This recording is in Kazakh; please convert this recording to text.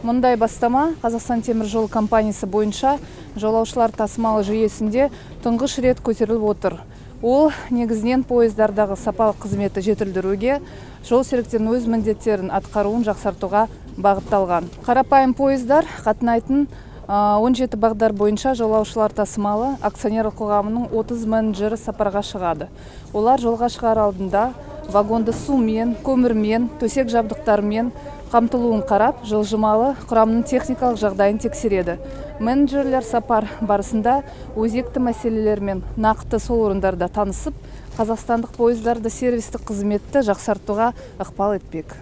Мұндай бастама Қазақстан темір жол компаниясы бойынша жолаушылар тасымалы жүйесінде тұңғыш рет көтеріліп отыр. Ол негізінен поездардағы сапалық қызметті жетілдіруге, жол серіктерінің өз міндеттерін атқаруын жақсартуға бағытталған. Қарапайым поездар қатынайтын 17 бағдар бойынша жолаушылар тасымалы акционерлік қоғамының 30 менеджері сапарға шығады. Олар жолға шығар алдында вагонды сумен, көмірмен, төсек жабдықтармен қамтылуын қарап, жылжымалы құрамның техникалық жағдайын тексереді. Менеджерлер сапар барысында өзекті мәселелермен нақты сол орындарда танысып, қазақстандық поездарды сервистік қызметті жақсартуға ықпал етпек.